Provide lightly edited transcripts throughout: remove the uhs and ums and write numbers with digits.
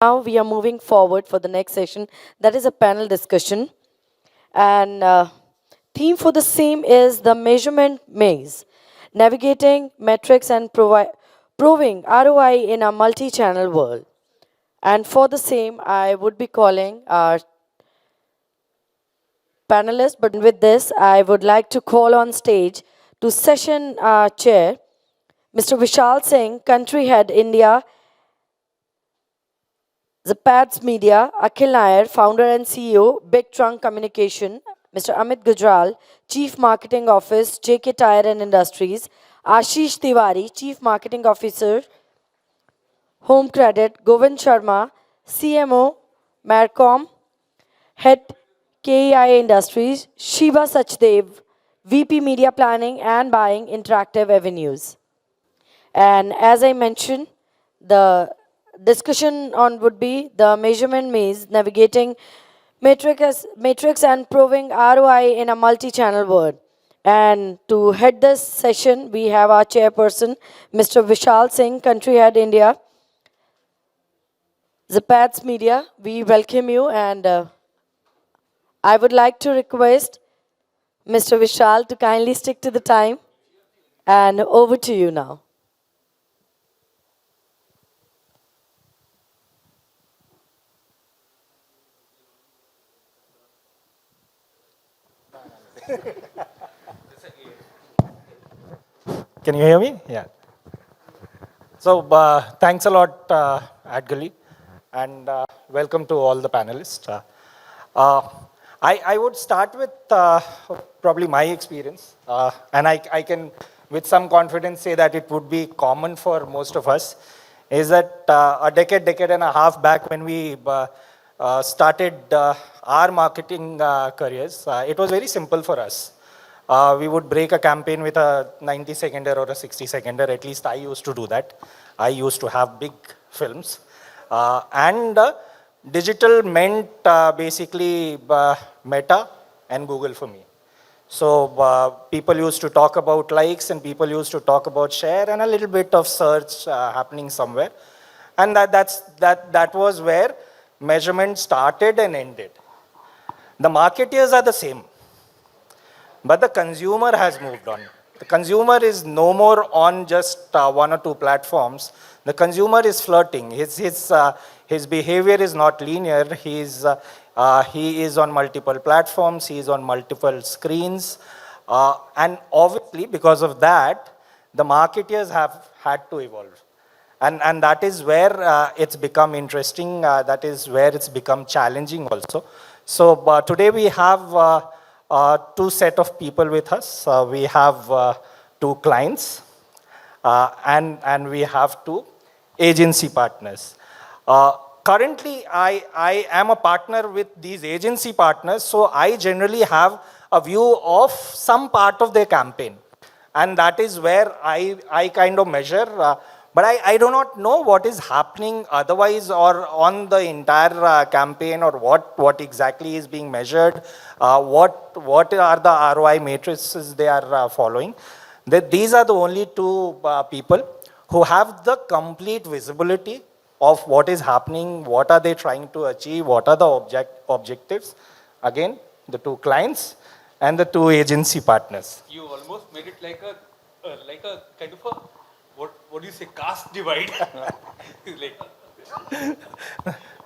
Now we are moving forward for the next session. That is a panel discussion. And theme for the same is the measurement maze, navigating metrics and proving ROI in a multi-channel world. And for the same, I would be calling our panelists. But with this, I would like to call on stage to session chair, Mr. Vishal Singh, country head India, Zapad's Media, Akhil Nair, founder and CEO, Big Trunk Communication, Mr. Amit Gujral, Chief Marketing Office, JK Tire and Industries, Ashish Tiwari, Chief Marketing Officer, Home Credit, Govind Sharma, CMO, Marcom, Head KEI Industries, Shiva Sachdev, VP Media Planning and Buying Interactive Avenues. And as I mentioned, the discussion on would be the measurement maze, navigating matrix and proving ROI in a multi-channel world. And to head this session, we have our chairperson, Mr. Vishal Singh, country head India, Zapad's Media. We welcome you, and I would like to request Mr. Vishal to kindly stick to the time. And over to you now. Can you hear me? Yeah. So thanks a lot, Adgali, and welcome to all the panelists. I would start with probably my experience, and I can, with some confidence, say that it would be common for most of us, is that a decade and a half back when we started our marketing careers, it was very simple for us. We would break a campaign with a 90-seconder or a 60-seconder. At least I used to do that. I used to have big films. And digital meant basically Meta and Google for me. So people used to talk about likes and people used to talk about share and a little bit of search happening somewhere. And that was where measurement started and ended. The marketeers are the same. But the consumer has moved on. The consumer is no more on just one or two platforms. The consumer is flirting. His behavior is not linear. He is on multiple platforms. He is on multiple screens. And obviously, because of that, the marketeers have had to evolve. And that is where it's become interesting. That is where it's become challenging also. So today we have two set of people with us. We have two clients and we have two agency partners. Currently, I am a partner with these agency partners, so I generally have a view of some part of their campaign. And that is where I kind of measure. But I do not know what is happening otherwise or on the entire campaign or what exactly is being measured, what are the ROI matrices they are following. These are the only two people who have the complete visibility of what is happening, what are they trying to achieve, what are the objectives. Again, the two clients and the two agency partners. You almost made it like a kind of a what do you say, caste divide? Like,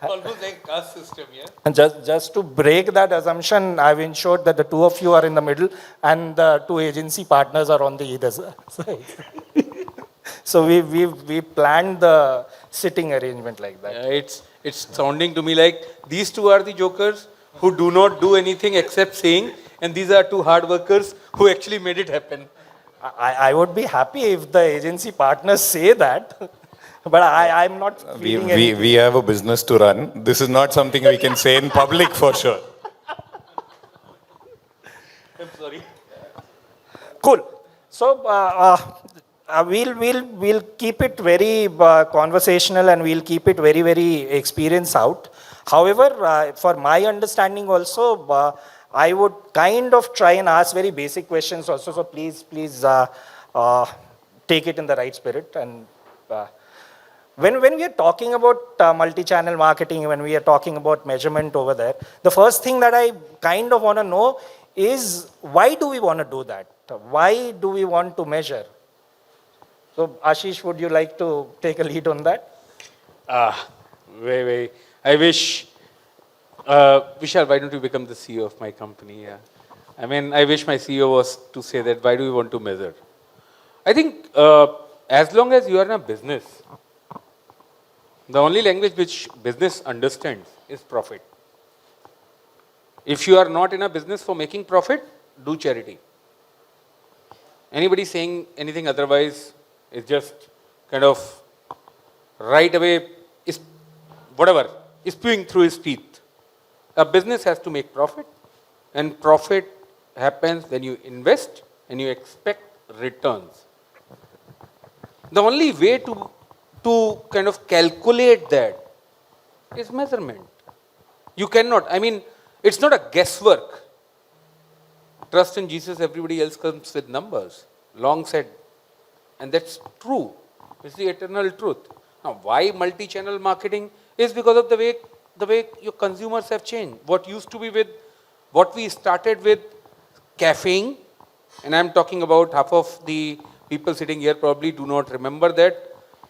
almost like a caste system, yeah? And just to break that assumption, I've ensured that the two of you are in the middle and the two agency partners are on the either side. So we planned the sitting arrangement like that. Yeah, it's sounding to me like these two are the jokers who do not do anything except saying, and these are two hard workers who actually made it happen. I would be happy if the agency partners say that, but I'm not feeling anything. We have a business to run. This is not something we can say in public for sure. I'm sorry. Cool. So we'll keep it very conversational and we'll keep it very experience out. However, for my understanding also, I would kind of try and ask very basic questions also. So please take it in the right spirit. And when we are talking about multi-channel marketing, when we are talking about measurement over there, the first thing that I kind of want to know is why do we want to do that? Why do we want to measure? So Ashish, would you like to take a lead on that? I wish, Vishal, why don't you become the CEO of my company? Yeah. I mean, I wish my CEO was to say that, why do we want to measure? I think as long as you are in a business, the only language which business understands is profit. If you are not in a business for making profit, do charity. Anybody saying anything otherwise is just kind of right away, is whatever, is spewing through his teeth. A business has to make profit, and profit happens when you invest and you expect returns. The only way to kind of calculate that is measurement. You cannot, I mean, it's not a guesswork. Trust in Jesus, everybody else comes with numbers. Long said. And that's true. It's the eternal truth. Now, why multi-channel marketing? Is because of the way your consumers have changed. What used to be with, what we started with cafeing, and I'm talking about half of the people sitting here probably do not remember that.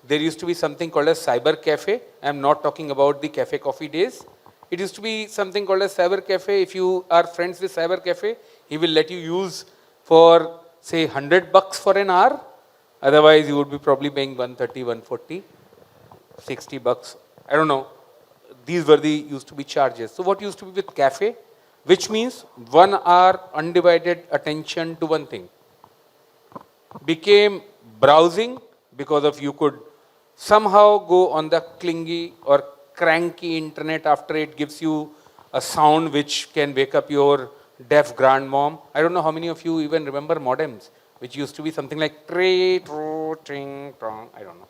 There used to be something called as cyber cafe. I'm not talking about the cafe coffee days. It used to be something called as cyber cafe. If you are friends with cyber cafe, he will let you use for say $100 for an hour. Otherwise, you would be probably paying 130, 140, $60. I don't know. These were the used to be charges. So what used to be with cafe, which means 1 hour undivided attention to one thing, became browsing because of you could somehow go on the clingy or cranky internet after it gives you a sound which can wake up your deaf grandmom. I don't know how many of you even remember modems, which used to be something like tree, tro, ting, tong. I don't know.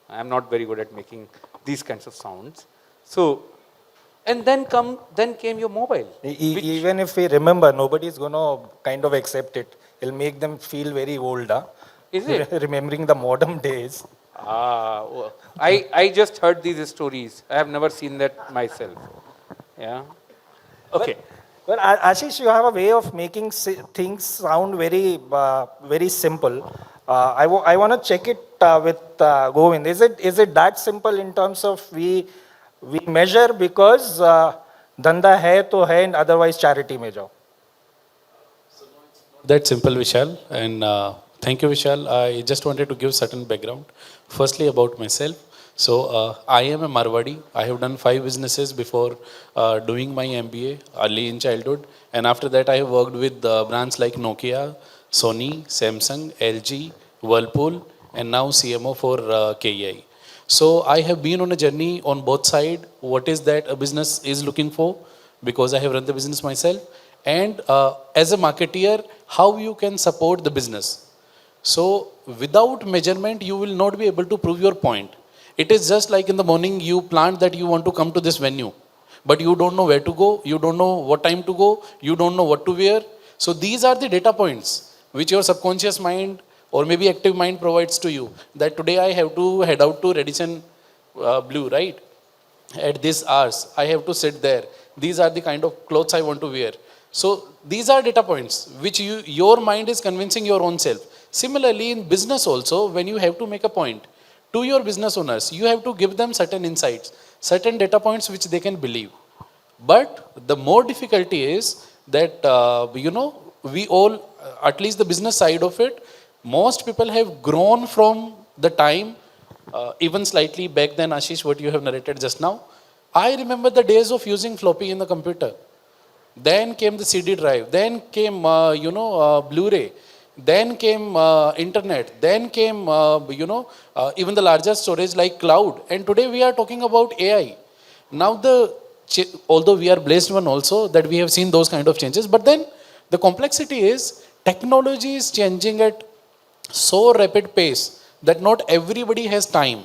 I'm not very good at making these kinds of sounds. So, and then came your mobile. Even if we remember, nobody is going to kind of accept it. It'll make them feel very old, huh? Is it? Remembering the modern days. I just heard these stories. I have never seen that myself. Yeah. Okay. Well, Ashish, you have a way of making things sound very simple. I want to check it with Govind. Is it that simple in terms of we measure because dhanda hai to hai and otherwise charity mein jao? That simple, Vishal. And thank you, Vishal. I just wanted to give certain background. Firstly, about myself. So I am a Marwadi. I have done 5 businesses before doing my MBA early in childhood. And after that, I have worked with brands like Nokia, Sony, Samsung, LG, Whirlpool, and now CMO for KEI. So I have been on a journey on both sides. What is that a business is looking for? Because I have run the business myself. And as a marketeer, how you can support the business. So without measurement, you will not be able to prove your point. It is just like in the morning, you planned that you want to come to this venue, but you don't know where to go, you don't know what time to go, you don't know what to wear. So these are the data points which your subconscious mind or maybe active mind provides to you, that today I have to head out to Radisson Blue, right? At these hours, I have to sit there. These are the kind of clothes I want to wear. So these are data points which your mind is convincing your own self. Similarly, in business also, when you have to make a point to your business owners, you have to give them certain insights, certain data points which they can believe. But the more difficulty is that, we all, at least the business side of it, most people have grown from the time, even slightly back then, Ashish, what you have narrated just now. I remember the days of using floppy in the computer. Then came the CD drive, then came, Blu-ray, then came internet, then came, even the larger storage like cloud. And today we are talking about AI. Now although we are blessed one also that we have seen those kind of changes, but then the complexity is technology is changing at so rapid pace that not everybody has time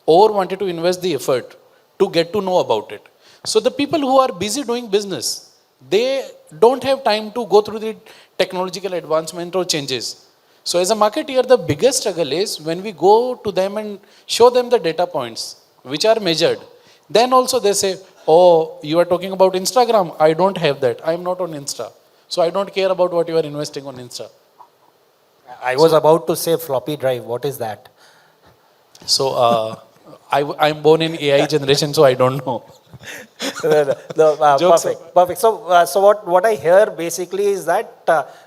or wanted to invest the effort to get to know about it. So the people who are busy doing business, they don't have time to go through the technological advancement or changes. So as a marketeer, the biggest struggle is when we go to them and show them the data points which are measured. Then also they say, oh, you are talking about Instagram. I don't have that. I'm not on Insta. So I don't care about what you are investing on Insta. I was about to say floppy drive. What is that? So I'm born in AI generation, so I don't know. Jokes Perfect, perfect. So what I hear basically is that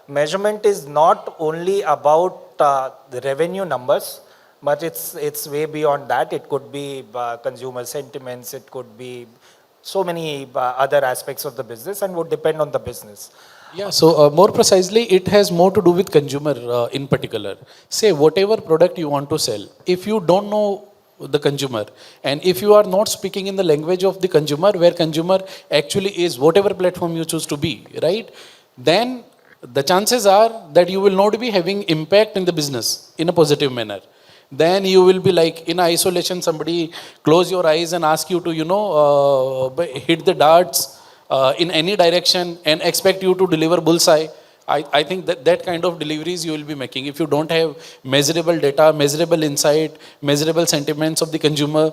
measurement is not only about the revenue numbers, but it's way beyond that. It could be consumer sentiments. It could be so many other aspects of the business, and would depend on the business. Yeah, so more precisely, it has more to do with consumer in particular. Say, whatever product you want to sell, if you don't know the consumer, and if you are not speaking in the language of the consumer, where consumer actually is, whatever platform you choose to be, right? Then the chances are that you will not be having impact in the business in a positive manner. Then you will be like in isolation, somebody close your eyes and ask you to, hit the darts in any direction and expect you to deliver bullseye. I think that kind of deliveries you will be making if you don't have measurable data, measurable insight, measurable sentiments of the consumer.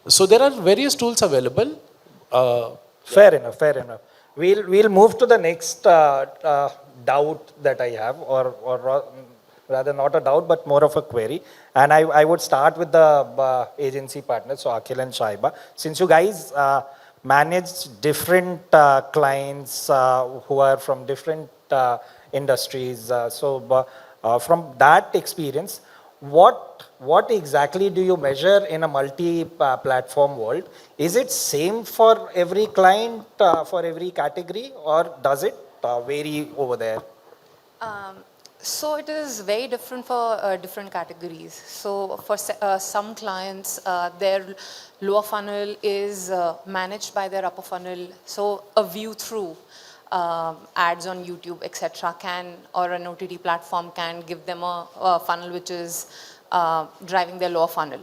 So there are various tools available. Fair enough, fair enough. We'll move to the next doubt that I have, rather not a doubt, but more of a query. And I would start with the agency partners, so Akhil and Shaiba. Since you guys manage different clients who are from different industries, from that experience, what exactly do you measure in a multi-platform world? Is it same for every client, for every category, or does it vary over there? So it is very different for different categories. So for some clients, their lower funnel is managed by their upper funnel. So a view through ads on YouTube, etc., or an OTT platform can give them a funnel which is driving their lower funnel.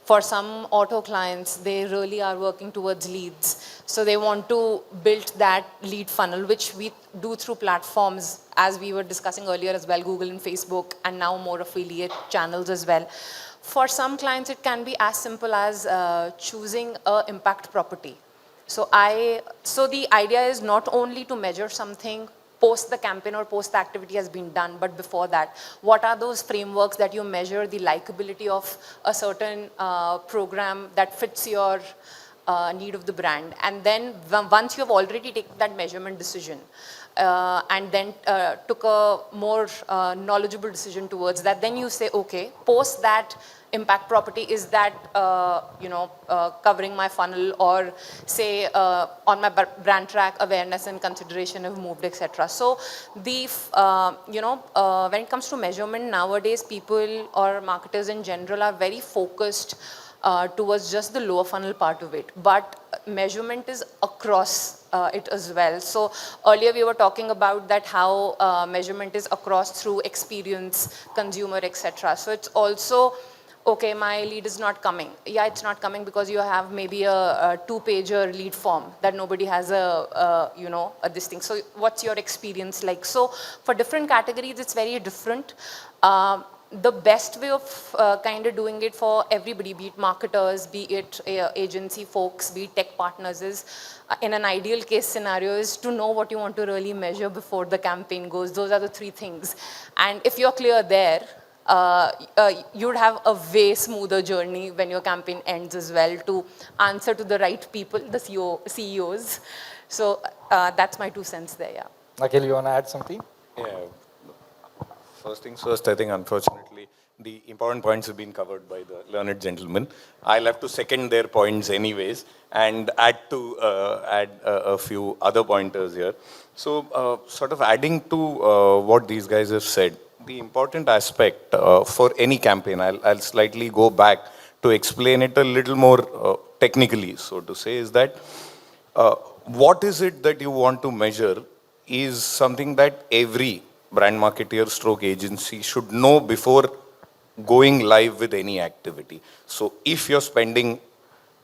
For some auto clients, they really are working towards leads. So they want to build that lead funnel, which we do through platforms, as we were discussing earlier as well, Google and Facebook, and now more affiliate channels as well. For some clients, it can be as simple as choosing an impact property. So the idea is not only to measure something post the campaign or post the activity has been done, but before that, what are those frameworks that you measure the likability of a certain program that fits your need of the brand? And then once you have already taken that measurement decision, and then took a more knowledgeable decision towards that, then you say, okay, post that impact property, is that covering my funnel, or say on my brand track, awareness and consideration have moved, etc. So the when it comes to measurement nowadays, people or marketers in general are very focused towards just the lower funnel part of it, but measurement is across it as well. So earlier we were talking about that how measurement is across through experience, consumer, etc. So it's also, okay, my lead is not coming. Yeah, it's not coming because you have maybe a two-pager lead form that nobody has a this thing. So what's your experience like? So for different categories, it's very different. The best way of kind of doing it for everybody, be it marketers, be it agency folks, be it tech partners, is in an ideal case scenario is to know what you want to really measure before the campaign goes. Those are the three things. And if you're clear there, you'd have a way smoother journey when your campaign ends as well, to answer to the right people, the CEOs. So that's my 2 cents there, yeah. Akhil, you want to add something? Yeah. First things first, I think unfortunately the important points have been covered by the learned gentlemen. I'll have to second their points anyways and add a few other pointers here. So sort of adding to what these guys have said, the important aspect for any campaign, I'll slightly go back to explain it a little more technically, so to say, is that what is it that you want to measure is something that every brand marketer stroke agency should know before going live with any activity. So if you're spending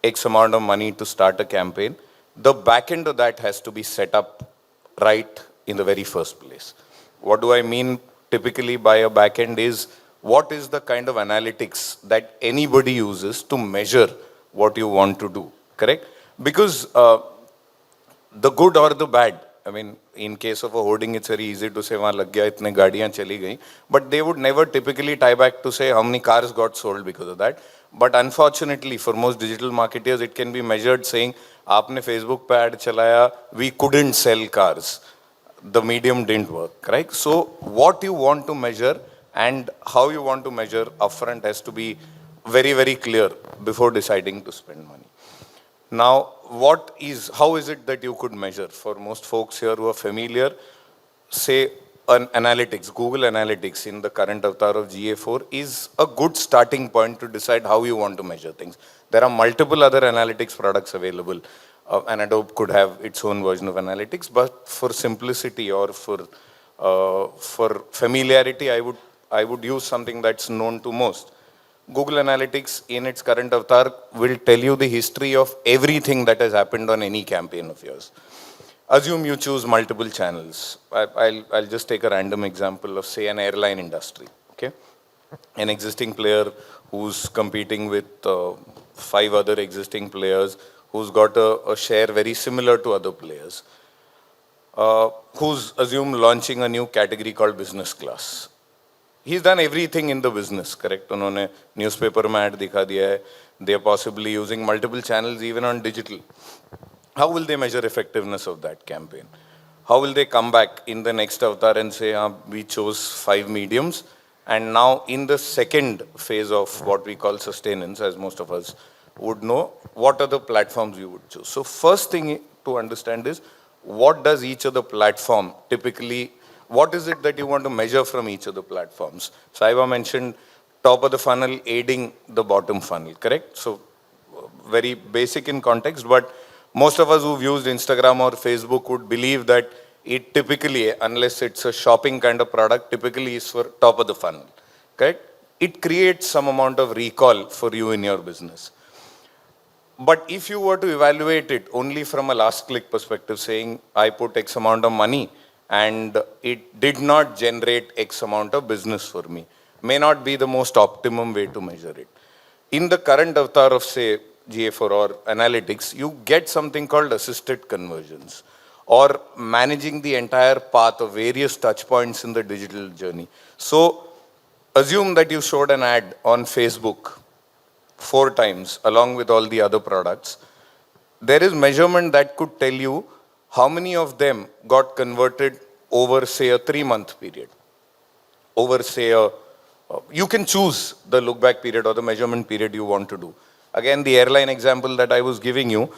X amount of money to start a campaign, the back end of that has to be set up right in the very first place. What do I mean typically by a backend is what is the kind of analytics that anybody uses to measure what you want to do, correct? Because the good or the bad, I mean, in case of a hoarding, it's very easy to say, wahan lag gaya, itne gaadiyan chali gayi. But they would never typically tie back to say how many cars got sold because of that. But unfortunately, for most digital marketers, it can be measured saying, aapne Facebook pe ad chalaya, we couldn't sell cars. The medium didn't work, right? So what you want to measure and how you want to measure upfront has to be very, very clear before deciding to spend money. Now, how is it that you could measure? For most folks here who are familiar, say an analytics, Google Analytics in the current avatar of GA4 is a good starting point to decide how you want to measure things. There are multiple other analytics products available, and Adobe could have its own version of analytics, but for simplicity or for familiarity, I would use something that's known to most. Google Analytics in its current avatar will tell you the history of everything that has happened on any campaign of yours. Assume you choose multiple channels. I'll just take a random example of, say, an airline industry. Okay, an existing player who's competing with 5 other existing players, who's got a share very similar to other players, who's assume launching a new category called business class. He's done everything in the business, correct? उन्होंने newspaper में ad दिखा दिया है. They are possibly using multiple channels even on digital. How will they measure effectiveness of that campaign? How will they come back in the next avatar and say, we chose 5 mediums, and now in the second phase of what we call sustenance, as most of us would know, what are the platforms you would choose? So first thing to understand is, what does each of the platform typically, what is it that you want to measure from each of the platforms? Saiba mentioned top of the funnel aiding the bottom funnel, correct? So very basic in context, but most of us who've used Instagram or Facebook would believe that it typically, unless it's a shopping kind of product, typically is for top of the funnel, correct? It creates some amount of recall for you in your business. But if you were to evaluate it only from a last click perspective, saying I put X amount of money and it did not generate X amount of business for me, may not be the most optimum way to measure it. In the current avatar of, say, GA4 or analytics, you get something called assisted conversions, or managing the entire path of various touch points in the digital journey. So assume that you showed an ad on Facebook 4 times along with all the other products. There is measurement that could tell you how many of them got converted over, say, a 3-month period. Over, say, you can choose the look back period or the measurement period you want to do. Again, the airline example that I was giving you,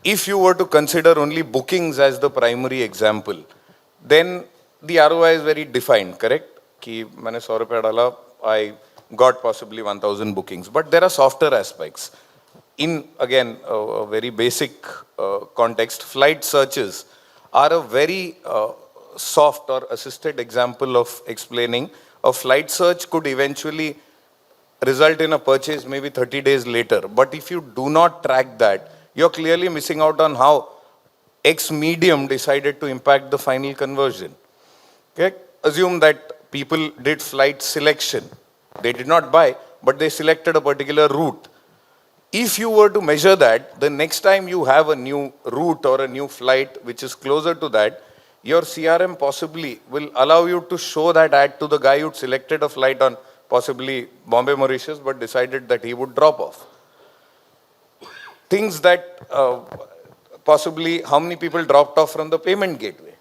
if you were to consider only bookings as the primary example, then the ROI is very defined, correct? Ki maine 100 rupees dala, I got possibly 1,000 bookings. But there are softer aspects. In, again, a very basic context, flight searches are a very soft or assisted example of explaining a flight search could eventually result in a purchase maybe 30 days later. But if you do not track that, you're clearly missing out on how X medium decided to impact the final conversion. Okay? Assume that people did flight selection. They did not buy, but they selected a particular route. If you were to measure that, the next time you have a new route or a new flight which is closer to that, your CRM possibly will allow you to show that ad to the guy who selected a flight on possibly Bombay, Mauritius, but decided that he would drop off. Things that possibly how many people dropped off from the payment gateway.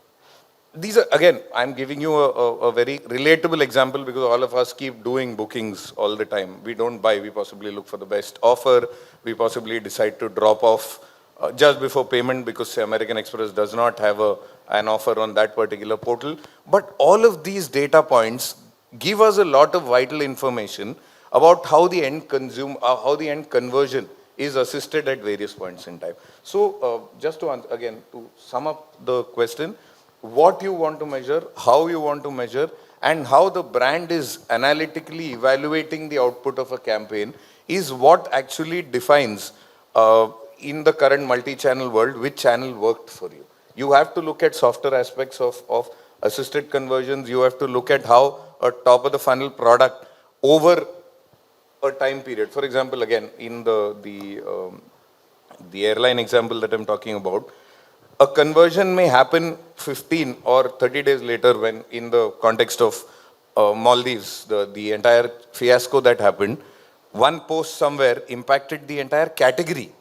These are, again, I'm giving you a very relatable example because all of us keep doing bookings all the time. We don't buy, we possibly look for the best offer. We possibly decide to drop off just before payment because, say, American Express does not have an offer on that particular portal. But all of these data points give us a lot of vital information about how the end conversion is assisted at various points in time. So just to, again, to sum up the question, what you want to measure, how you want to measure, and how the brand is analytically evaluating the output of a campaign is what actually defines in the current multi-channel world which channel worked for you. You have to look at softer aspects of assisted conversions. You have to look at how a top of the funnel product over a time period. For example, again, in the airline example that I'm talking about, a conversion may happen 15 or 30 days later when in the context of Maldives, the entire fiasco that happened, one post somewhere impacted the entire category,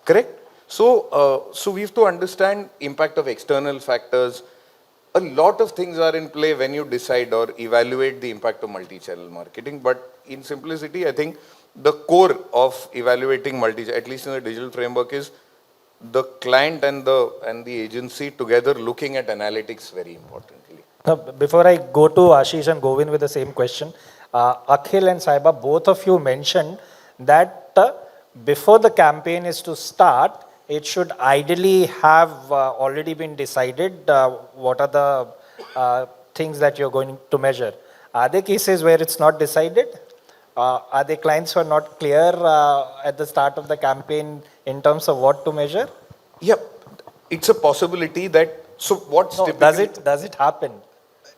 correct? So we have to understand impact of external factors. A lot of things are in play when you decide or evaluate the impact of multi-channel marketing. But in simplicity, I think the core of evaluating at least in the digital framework, is the client and the agency together looking at analytics very importantly. Now, before I go to Ashish and Govind with the same question, Akhil and Saiba, both of you mentioned that before the campaign is to start, it should ideally have already been decided what are the things that you're going to measure. Are there cases where it's not decided? Are there clients who are not clear at the start of the campaign in terms of what to measure? Yeah, it's a possibility that, so what's No, typically... does it happen?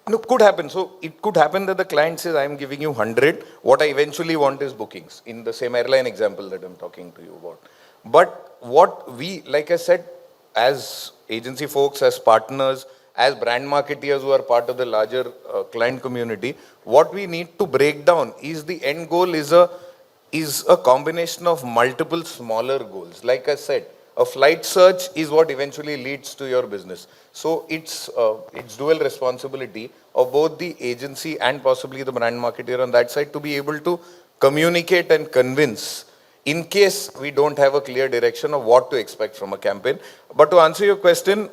No, could happen. So it could happen that the client says, I'm giving you 100. What I eventually want is bookings, in the same airline example that I'm talking to you about. But what we, like I said, as agency folks, as partners, as brand marketeers who are part of the larger client community, what we need to break down is the end goal is a combination of multiple smaller goals. Like I said, a flight search is what eventually leads to your business. So it's dual responsibility of both the agency and possibly the brand marketer on that side to be able to communicate and convince in case we don't have a clear direction of what to expect from a campaign. But to answer your question,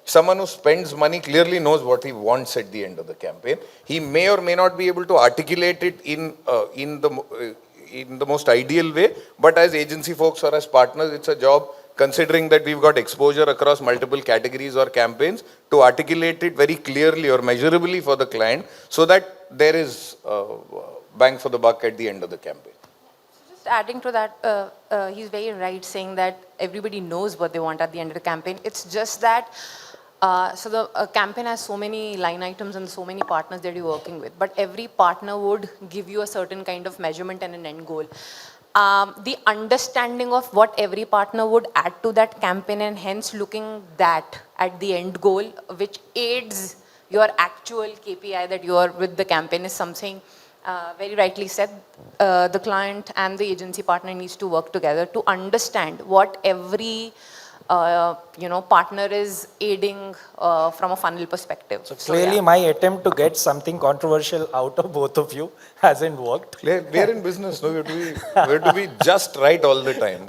someone who spends money clearly knows what he wants at the end of the campaign. He may or may not be able to articulate it in the most ideal way, but as agency folks or as partners, it's a job, considering that we've got exposure across multiple categories or campaigns, to articulate it very clearly or measurably for the client so that there is bang for the buck at the end of the campaign. Just adding to that, he's very right saying that everybody knows what they want at the end of the campaign. It's just that, so the campaign has so many line items and so many partners that you're working with, but every partner would give you a certain kind of measurement and an end goal. The understanding of what every partner would add to that campaign and hence looking that at the end goal, which aids your actual KPI that you are with the campaign, is something very rightly said. The client and the agency partner needs to work together to understand what every partner is aiding from a funnel perspective. So clearly yeah. my attempt to get something controversial out of both of you hasn't worked. We're in business, no? We have to be just right all the time.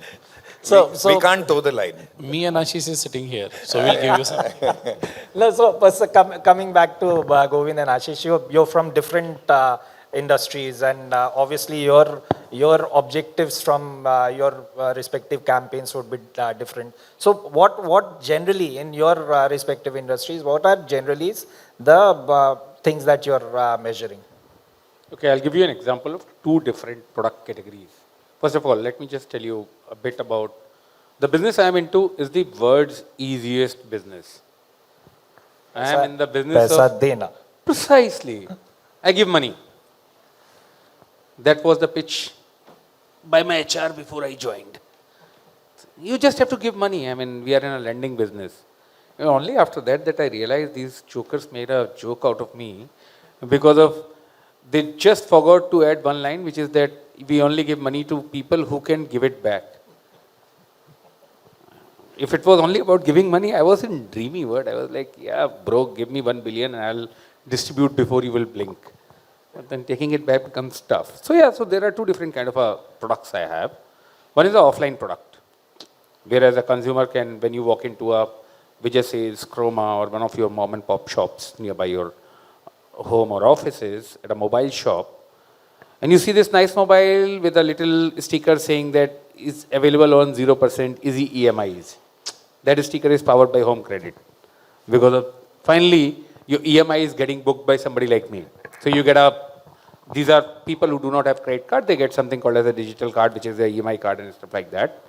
So we can't toe the line. Me and Ashish is sitting here, so we'll give you some. No, so coming back to Govind and Ashish, you're from different industries, and obviously your objectives from your respective campaigns would be different. So what generally in your respective industries, what are generally the things that you're measuring? Okay, I'll give you an example of two different product categories. First of all, let me just tell you a bit about the business I am into. Is the world's easiest business. I am in the business of... Dena. Precisely. I give money. That was the pitch by my HR before I joined. You just have to give money. I mean, we are in a lending business. Only after that I realized these jokers made a joke out of me because of, they just forgot to add one line, which is that we only give money to people who can give it back. If it was only about giving money, I was in dreamy world. I was like, yeah, bro, give me 1 billion and I'll distribute before you will blink. But then taking it back becomes tough. So yeah, so there are two different kind of products I have. One is the offline product, whereas a consumer can, when you walk into a Vijay Sales, Chroma, or one of your mom and pop shops nearby your home or offices, at a mobile shop, and you see this nice mobile with a little sticker saying that is available on 0% easy EMIs. That sticker is powered by Home Credit. Because of, finally, your EMI is getting booked by somebody like me. So you get these are people who do not have credit card, they get something called as a digital card, which is a EMI card and stuff like that.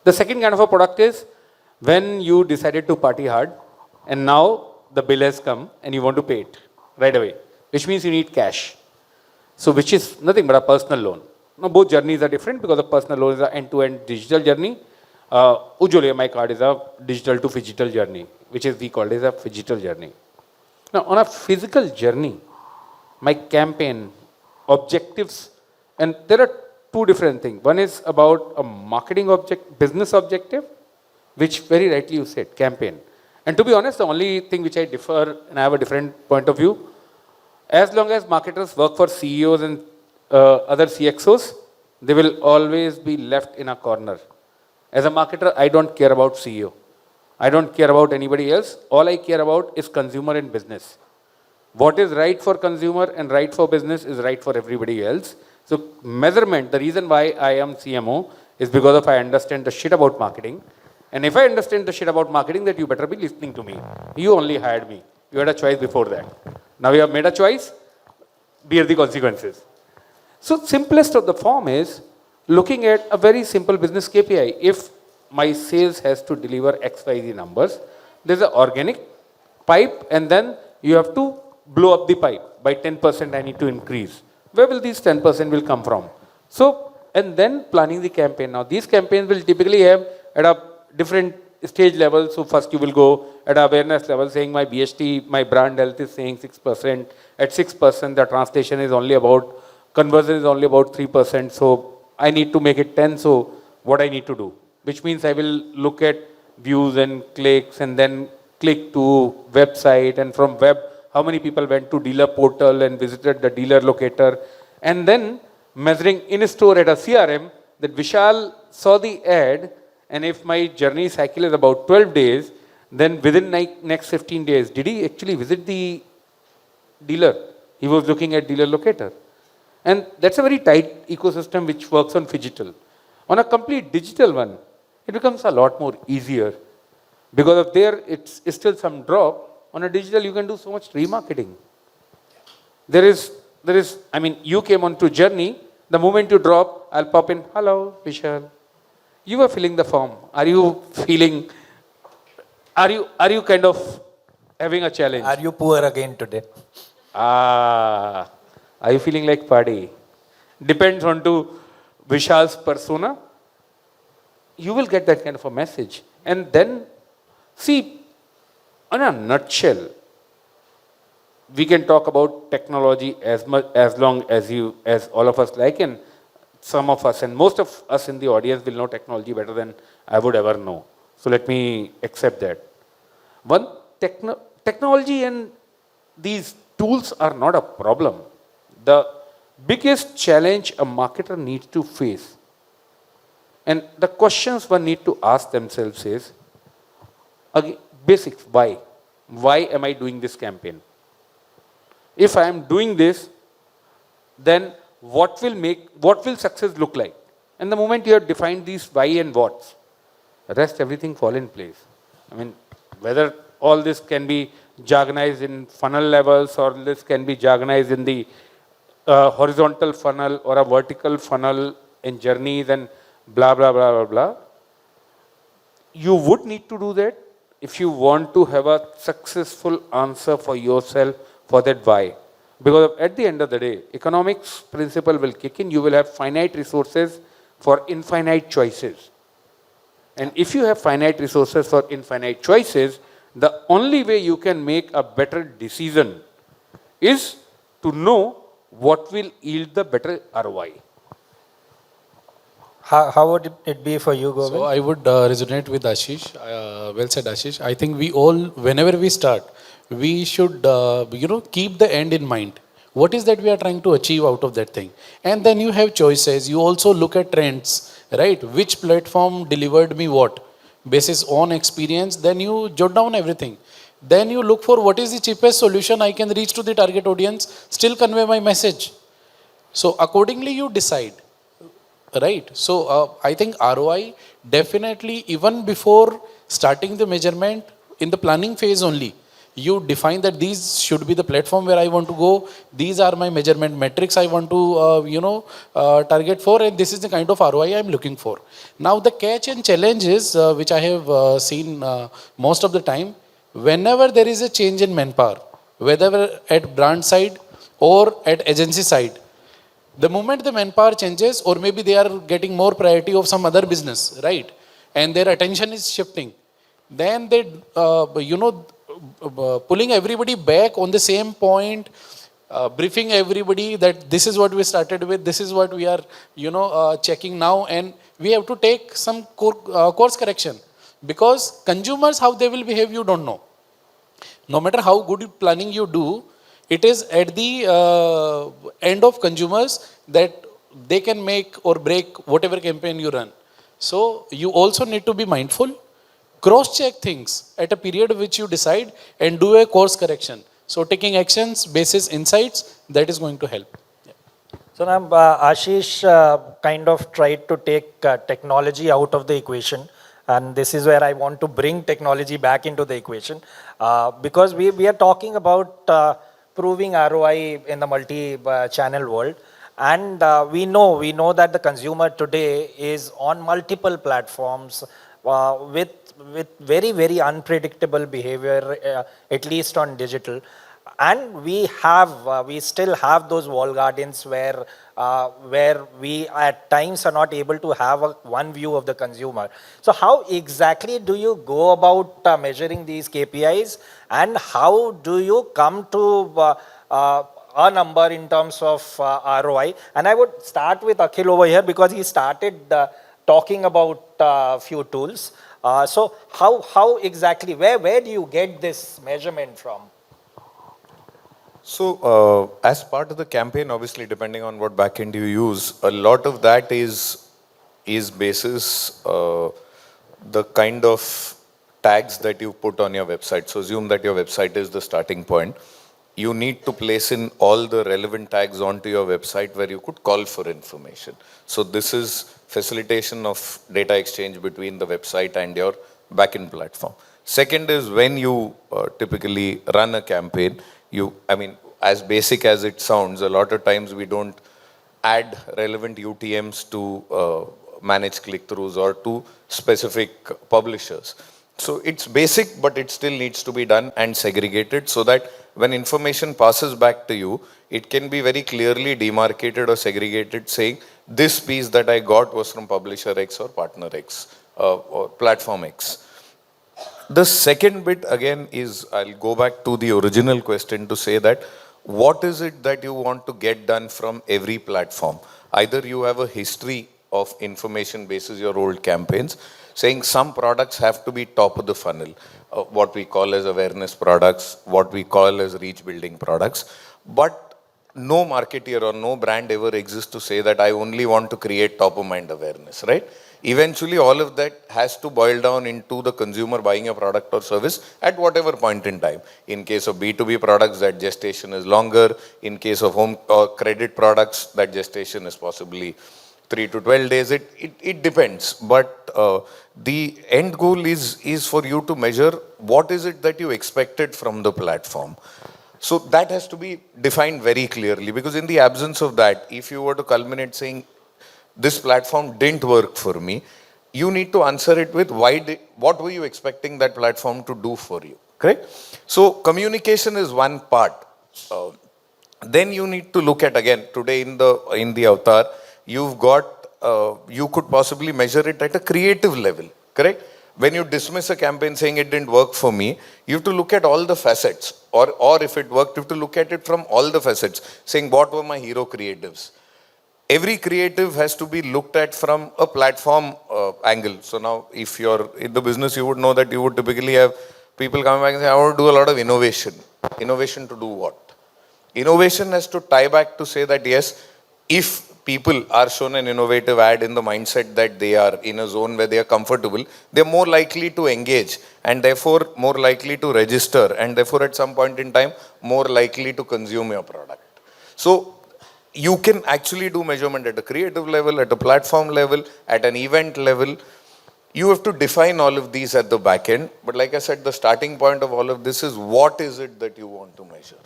The second kind of a product is when you decided to party hard, and now the bill has come and you want to pay it right away, which means you need cash. So which is nothing but a personal loan. Now both journeys are different because the personal loan is an end-to-end digital journey. Usually my card is a digital to phygital journey, which is we call it as a phygital journey. Now on a physical journey, my campaign, objectives, and there are two different things. One is about a marketing object, business objective, which very rightly you said, campaign. And to be honest, the only thing which I differ and I have a different point of view, as long as marketers work for CEOs and other CXOs, they will always be left in a corner. As a marketer, I don't care about CEO. I don't care about anybody else. All I care about is consumer and business. What is right for consumer and right for business is right for everybody else. So measurement, the reason why I am CMO is because of I understand the shit about marketing. And if I understand the shit about marketing, that you better be listening to me. You only hired me. You had a choice before that. Now you have made a choice, bear the consequences. So simplest of the form is looking at a very simple business KPI. If my sales has to deliver XYZ numbers, there's an organic pipe and then you have to blow up the pipe. By 10% I need to increase. Where will these 10% will come from? So, and then planning the campaign. Now these campaigns will typically have at a different stage level. So first you will go at awareness level saying my BHT, my brand health is saying 6%. At 6% the translation is only about, conversion is only about 3%. So I need to make it 10. So what I need to do? Which means I will look at views and clicks and then click to website and from web, how many people went to dealer portal and visited the dealer locator, and then measuring in store at a CRM that Vishal saw the ad, and if my journey cycle is about 12 days, then within next 15 days, did he actually visit the dealer? He was looking at dealer locator. And that's a very tight ecosystem which works on phygital. On a complete digital one, it becomes a lot more easier because of there it's still some drop. On a digital, you can do so much remarketing. There is, I mean, you came onto journey. The moment you drop, I'll pop in, hello, Vishal. You were filling the form. Are you feeling, are you kind of having a challenge? Are you poor again today? Are you feeling like party? Depends on to Vishal's persona. You will get that kind of a message. And then, see, in a nutshell, we can talk about technology as much, as long as all of us like, and some of us, and most of us in the audience will know technology better than I would ever know. So let me accept that. One, technology and these tools are not a problem. The biggest challenge a marketer needs to face, and the questions one need to ask themselves is, again, basics, why? Why am I doing this campaign? If I am doing this, then what will success look like? And the moment you have defined these why and what's, the rest everything fall in place. I mean, whether all this can be jargonized in funnel levels or this can be jargonized in the horizontal funnel or a vertical funnel in journeys and blah, blah, blah, blah, blah. You would need to do that if you want to have a successful answer for yourself for that why. Because at the end of the day, economics principle will kick in. You will have finite resources for infinite choices. And if you have finite resources for infinite choices, the only way you can make a better decision is to know what will yield the better ROI. How would it be for you, Govind? So I would resonate with Ashish. Well said, Ashish. I think we all, whenever we start, we should, keep the end in mind. What is that we are trying to achieve out of that thing? And then you have choices. You also look at trends, right? Which platform delivered me what? Basis on experience, then you jot down everything. Then you look for what is the cheapest solution I can reach to the target audience, still convey my message. So accordingly you decide. Right. So I think ROI definitely, even before starting the measurement, in the planning phase only, you define that these should be the platform where I want to go. These are my measurement metrics I want to, target for, and this is the kind of ROI I'm looking for. Now the catch and challenge is, which I have seen most of the time, Whenever there is a change in manpower, whether at brand side or at agency side, the moment the manpower changes, or maybe they are getting more priority of some other business, right? And their attention is shifting, then they, pulling everybody back on the same point, briefing everybody that this is what we started with, this is what we are, checking now, and we have to take some course correction, because consumers, how they will behave, you don't know. No matter how good planning you do, it is at the end of consumers that they can make or break whatever campaign you run. So you also need to be mindful, cross check things at a period which you decide, and do a course correction. So taking actions basis insights, that is going to help. So now Ashish kind of tried to take technology out of the equation, and this is where I want to bring technology back into the equation, because we are talking about proving ROI in the multi-channel world, and we know that the consumer today is on multiple platforms with very unpredictable behavior, at least on digital. And we still have those wall gardens where we at times are not able to have one view of the consumer. So how exactly do you go about measuring these KPIs, and how do you come to a number in terms of ROI? And I would start with Akhil over here, because he started talking about few tools. So how exactly, where do you get this measurement from? So, as part of the campaign, obviously, depending on what backend you use, a lot of that is basis the kind of tags that you put on your website. So, assume that your website is the starting point. You need to place in all the relevant tags onto your website where you could call for information. So, this is facilitation of data exchange between the website and your backend platform. Second is when you typically run a campaign, as basic as it sounds, a lot of times we don't add relevant UTMs to manage click-throughs or to specific publishers. So it's basic, but it still needs to be done and segregated, so that when information passes back to you, it can be very clearly demarcated or segregated, saying this piece that I got was from publisher X or partner X or platform X. The second bit again is, I'll go back to the original question to say that what is it that you want to get done from every platform? Either you have a history of information basis your old campaigns, saying some products have to be top of the funnel, what we call as awareness products, what we call as reach building products. But no marketer or no brand ever exists to say that I only want to create top of mind awareness, right? Eventually, all of that has to boil down into the consumer buying a product or service at whatever point in time. In case of B2B products, that gestation is longer. In case of home or credit products, that gestation is possibly 3 to 12 days. It depends. But the end goal is for you to measure what is it that you expected from the platform. So that has to be defined very clearly, because in the absence of that, if you were to culminate saying, this platform didn't work for me, you need to answer it with what were you expecting that platform to do for you, correct? So communication is one part. Then you need to look at, again, today in the avatar, you've got, you could possibly measure it at a creative level, correct? When you dismiss a campaign saying it didn't work for me, you have to look at all the facets, or if it worked, you have to look at it from all the facets, saying what were my hero creatives. Every creative has to be looked at from a platform angle. So now, if you're in the business, you would know that you would typically have people coming back and say, I want to do a lot of innovation. Innovation to do what? Innovation has to tie back to say that, yes, if people are shown an innovative ad in the mindset that they are in a zone where they are comfortable, they're more likely to engage, and therefore more likely to register, and therefore at some point in time, more likely to consume your product. So you can actually do measurement at a creative level, at a platform level, at an event level. You have to define all of these at the back end. But like I said, the starting point of all of this is what is it that you want to measure.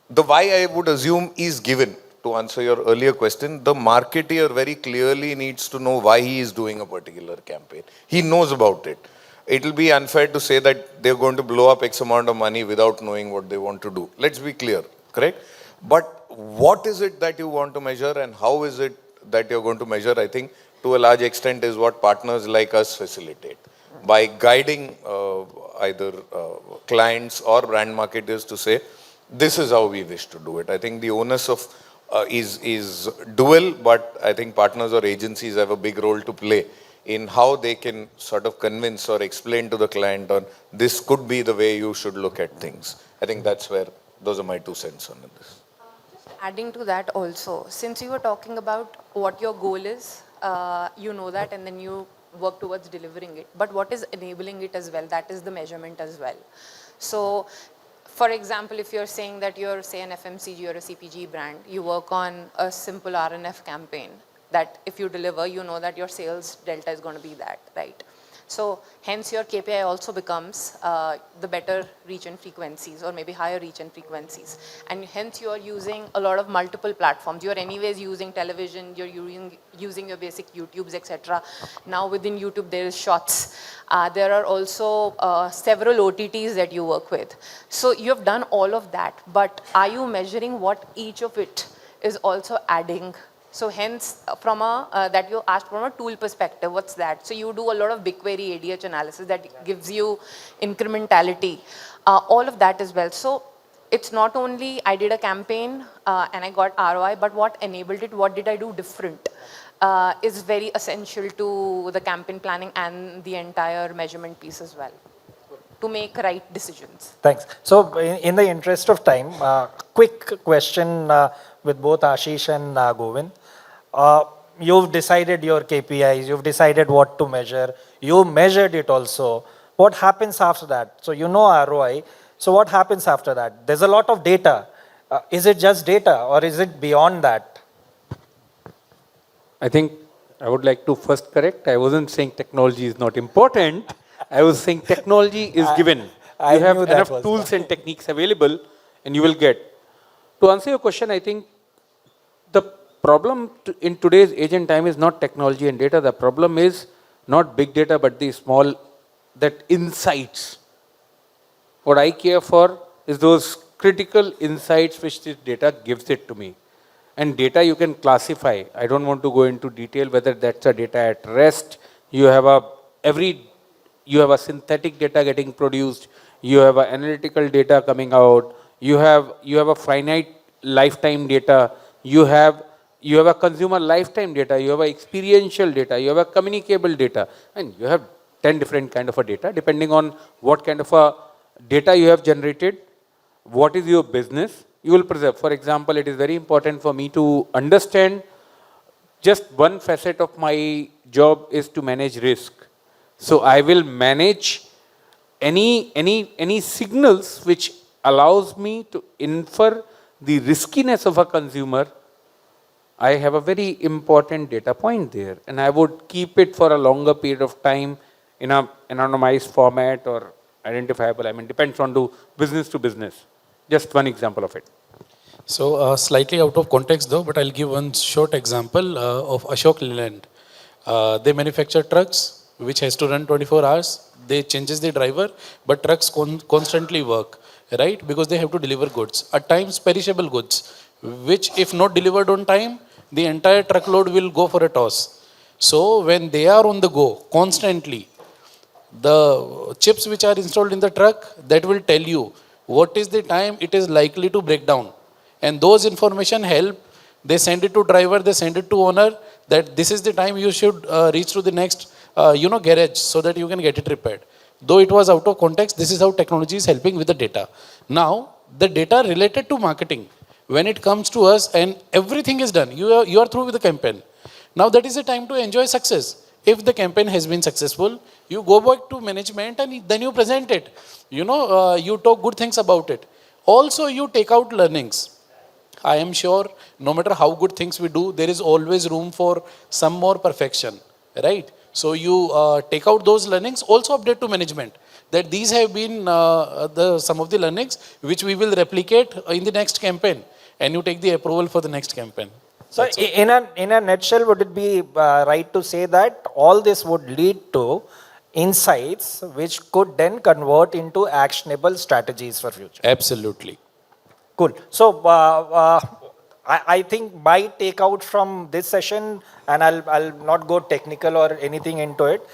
The why, I would assume, is given. To answer your earlier question, the marketer very clearly needs to know why he is doing a particular campaign. He knows about it. it will be unfair to say that they're going to blow up X amount of money without knowing what they want to do. Let's be clear, correct? But what is it that you want to measure and how is it that you're going to measure? I think to a large extent is what partners like us facilitate by guiding either clients or brand marketers to say, this is how we wish to do it. I think the onus of is dual, but I think partners or agencies have a big role to play in how they can sort of convince or explain to the client on this could be the way you should look at things. I think that's where, those are my 2 cents on this. Adding to that also, since you were talking about what your goal is, you know that and then you work towards delivering it. But what is enabling it as well, that is the measurement as well. So, for example, if you're saying that you're, say, an FMCG or a CPG brand, you work on a simple RNF campaign that if you deliver, you know that your sales delta is going to be that, right? So hence your KPI also becomes the better reach and frequencies or maybe higher reach and frequencies. And hence you are using a lot of multiple platforms. You are anyways using television, you're using your basic YouTubes, etc. Now within YouTube there is Shots. There are also several OTTs that you work with. So you have done all of that, but are you measuring what each of it is also adding? So hence, from that you asked from a tool perspective, what's that? So you do a lot of BigQuery ADH analysis that gives you incrementality, all of that as well. So it's not only I did a campaign and I got ROI, but what enabled it, what did I do different is very essential to the campaign planning and the entire measurement piece as well, to make right decisions. Thanks. So in the interest of time, quick question with both Ashish and Govind. You've decided your KPIs, you've decided what to measure, you measured it also. What happens after that? So you know ROI, so what happens after that? There's a lot of data. Is it just data or is it beyond that? I think I would like to first correct. I wasn't saying technology is not important. I was saying technology is given. I You have knew that enough was tools and techniques available and you will get. To answer your question, I think the problem in today's age and time is not technology and data. The problem is not big data, but the small, that insights. What I care for is those critical insights which this data gives it to me. And data you can classify. I don't want to go into detail whether that's a data at rest. You have a synthetic data getting produced. You have a analytical data coming out. You have a finite lifetime data. You have a consumer lifetime data. You have a experiential data. You have a communicable data. And you have 10 different kind of a data depending on what kind of a data you have generated. What is your business? You will preserve. For example, it is very important for me to understand just one facet of my job is to manage risk. So I will manage any signals which allows me to infer the riskiness of a consumer. I have a very important data point there and I would keep it for a longer period of time in an anonymized format or identifiable. I mean, depends on business to business. Just one example of it. So slightly out of context though, but I'll give one short example of Ashok Leyland. They manufacture trucks which has to run 24 hours. They changes the driver, but trucks constantly work, right? Because they have to deliver goods, at times perishable goods, which if not delivered on time, the entire truckload will go for a toss. So when they are on the go constantly, the chips which are installed in the truck, that will tell you what is the time it is likely to break down. And those information help, they send it to driver, they send it to owner, that this is the time you should reach to the next garage so that you can get it repaired. Though it was out of context, this is how technology is helping with the data. Now, the data related to marketing, when it comes to us and everything is done, you are through with the campaign. Now that is the time to enjoy success. If the campaign has been successful, you go back to management and then you present it. You talk good things about it. Also, you take out learnings. I am sure no matter how good things we do, there is always room for some more perfection, right? So you take out those learnings, also update to management that these have been some of the learnings which we will replicate in the next campaign, and you take the approval for the next campaign. So in a nutshell, would it be right to say that all this would lead to insights which could then convert into actionable strategies for future. Absolutely. Cool. So I think my takeout from this session, and I'll not go technical or anything into it,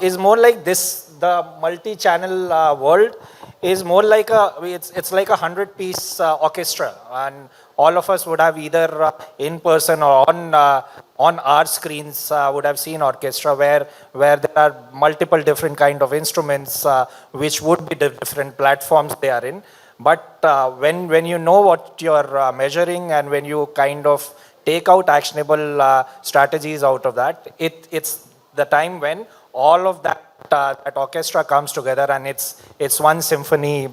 is more like this: the multi-channel world is more like it's like 100-piece orchestra, and all of us would have either in person or on our screens would have seen orchestra where there are multiple different kind of instruments which would be the different platforms they are in. But when you know what you're measuring and when you kind of take out actionable strategies out of that, it's the time when all of that orchestra comes together and it's one symphony,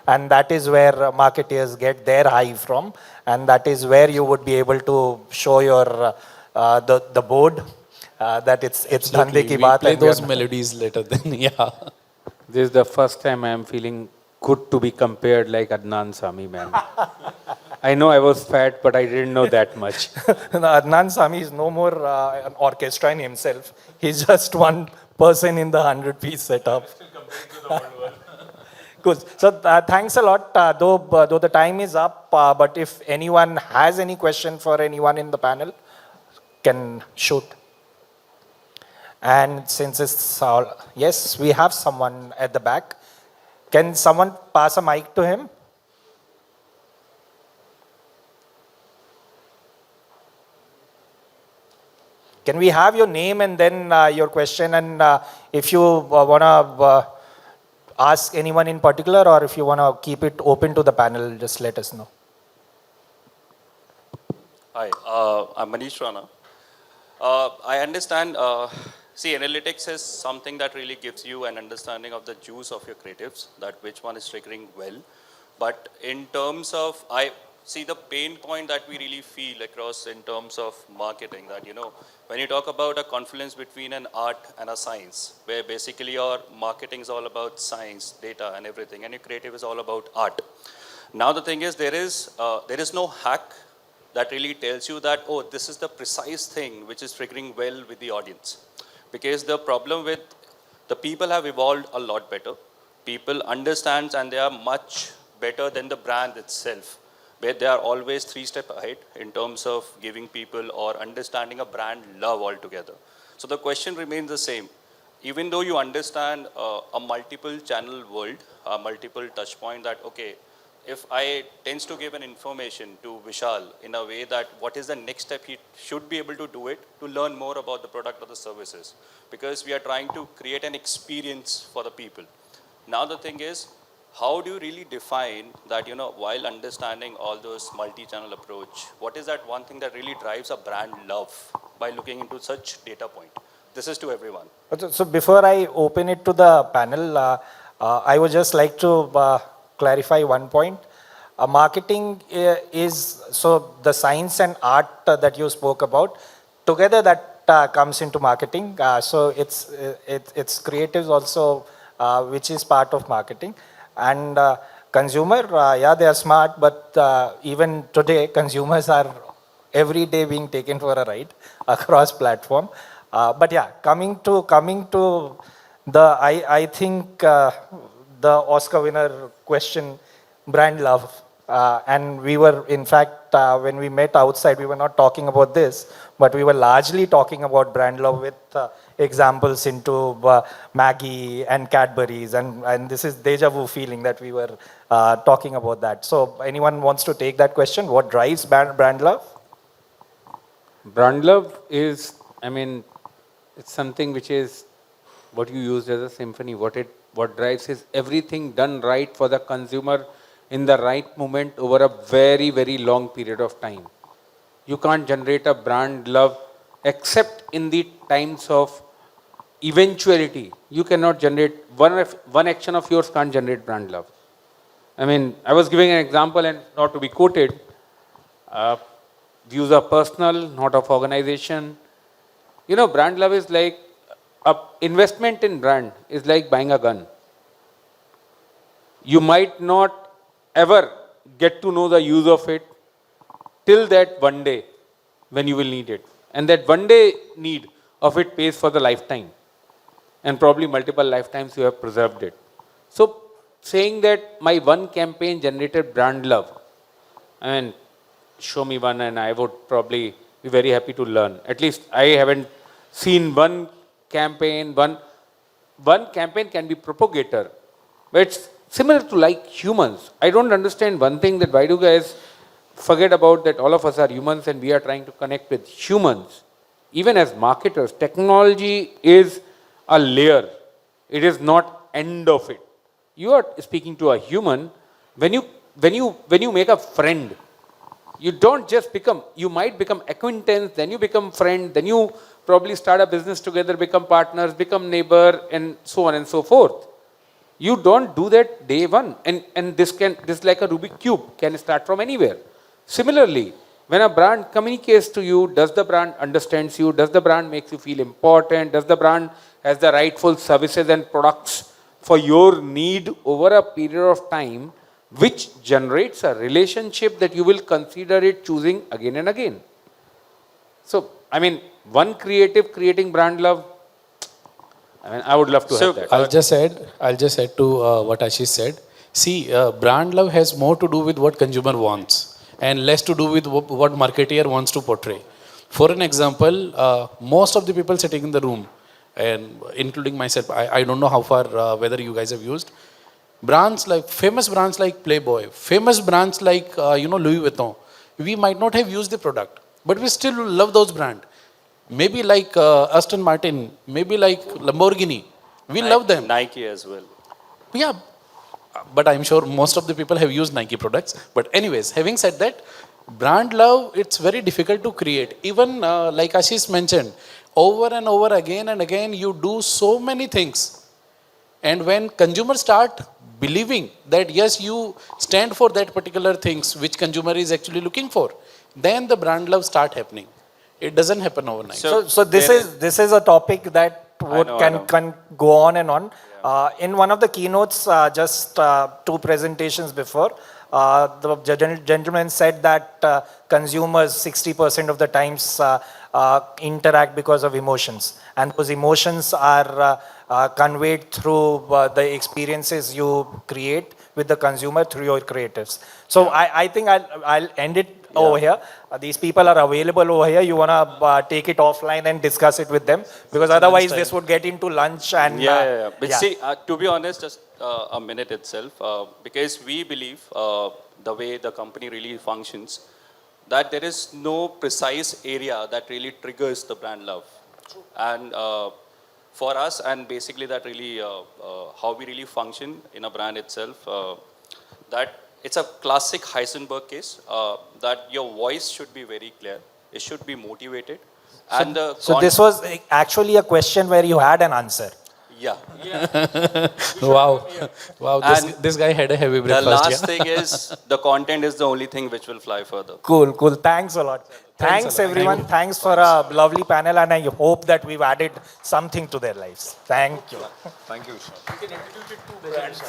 and that is where marketeers get their high from, and that is where you would be able to show your the board that it's Absolutely. dhande ki We baat play and we are those melodies later then. Yeah. This is the first time I am feeling good to be compared like Adnan Sami, man. I know I was fat, but I didn't know that much. Adnan Sami is no more an orchestra in himself. He's just one person in the 100-piece setup. Cool. So thanks a lot. Though the time is up, but if anyone has any question for anyone in the panel, can shoot. And since it's all, yes, we have someone at the back. Can someone pass a mic to him? Can we have your name and then your question? And if you want to ask anyone in particular, or if you want to keep it open to the panel, just let us know. Hi, I'm Manish Rana. I understand, see, analytics is something that really gives you an understanding of the juice of your creatives, that which one is triggering well. But in terms of, I see the pain point that we really feel across in terms of marketing, that, you know, when you talk about a confluence between an art and a science, where basically your marketing is all about science, data and everything, and your creative is all about art. Now the thing is, there is no hack that really tells you that, oh, this is the precise thing which is triggering well with the audience. Because the problem with the people have evolved a lot better. People understand and they are much better than the brand itself, where they are always 3 steps ahead in terms of giving people or understanding a brand love altogether. So the question remains the same. Even though you understand a multiple channel world, a multiple touch point, that, okay, if I tends to give an information to Vishal in a way that what is the next step he should be able to do it to learn more about the product or the services, because we are trying to create an experience for the people. Now the thing is, how do you really define that, you know, while understanding all those multi-channel approach, what is that one thing that really drives a brand love by looking into such data point? This is to everyone. So before I open it to the panel, I would just like to clarify one point. Marketing is, so the science and art that you spoke about, together that comes into marketing. So it's creatives also, which is part of marketing. And consumer, yeah, they are smart, but even today, consumers are every day being taken for a ride across platform. But yeah, coming to the, I think the Oscar winner question, brand love. And we were, in fact, when we met outside, we were not talking about this, but we were largely talking about brand love with examples into Maggie and Cadbury's. And this is deja vu feeling that we were talking about that. So anyone wants to take that question? What drives brand love? Brand love is, I mean, it's something which is what you use as a symphony. What drives is everything done right for the consumer in the right moment over a very, very long period of time. You can't generate a brand love except in the times of eventuality. You cannot generate, one action of yours can't generate brand love. I mean, I was giving an example, and not to be quoted, views are personal, not of organization. You know, brand love is like, a investment in brand is like buying a gun. You might not ever get to know the use of it till that one day when you will need it. And that one day need of it pays for the lifetime. and probably multiple lifetimes you have preserved it. So saying that my one campaign generated brand love, I mean, show me one and I would probably be very happy to learn. At least I haven't seen one campaign, one campaign can be propagator, but it's similar to like humans. I don't understand one thing, that why do guys forget about that all of us are humans and we are trying to connect with humans. Even as marketers, technology is a layer. It is not end of it. You are speaking to a human. When you make a friend, you don't just become, you might become acquaintance, then you become friend, then you probably start a business together, become partners, become neighbor, and so on and so forth. You don't do that day one. And this like a Rubik cube, can start from anywhere. Similarly, when a brand communicates to you, does the brand understands you? Does the brand makes you feel important? Does the brand has the rightful services and products for your need over a period of time, which generates a relationship that you will consider it choosing again and again. So, I mean, one creative creating brand love, I mean, I would love to have that. I'll just add to what Ashish said. See, brand love has more to do with what consumer wants and less to do with what marketeer wants to portray. For an example, most of the people sitting in the room, and including myself, I don't know how far, whether you guys have used, famous brands like Playboy, famous brands like, Louis Vuitton. We might not have used the product, but we still love those brands. Maybe like Aston Martin, maybe like Lamborghini. We love them. Nike as well. Yeah, but I'm sure most of the people have used Nike products. But anyways, having said that, brand love, it's very difficult to create. Even like Ashish mentioned, over and over again and again, you do so many things. And when consumers start believing that yes, you stand for that particular things which consumer is actually looking for, then the brand love start happening. It doesn't happen overnight. So this is a topic that can go on and on. In one of the keynotes, just 2 presentations before, the gentleman said that consumers 60% of the times interact because of emotions, and those emotions are conveyed through the experiences you create with the consumer through your creatives. So I think I'll end it over here. These people are available over here. You want to take it offline and discuss it with them, because otherwise this would get into lunch and But see, to be honest, just a minute itself, because we believe the way the company really functions, that there is no precise area that really triggers the brand love. And for us, and basically that really, how we really function in a brand itself, that it's a classic Heisenberg case, that your voice should be very clear. It should be motivated. And so this was actually a question where you had an answer. Yeah. Wow. This guy had a heavy breakfast. The last thing is, the content is the only thing which will fly further. Cool. Thanks a lot. Thanks everyone. Thanks for a lovely panel, and I hope that we've added something to their lives. Thank you. Thank you, Vishal. You can introduce it to brands.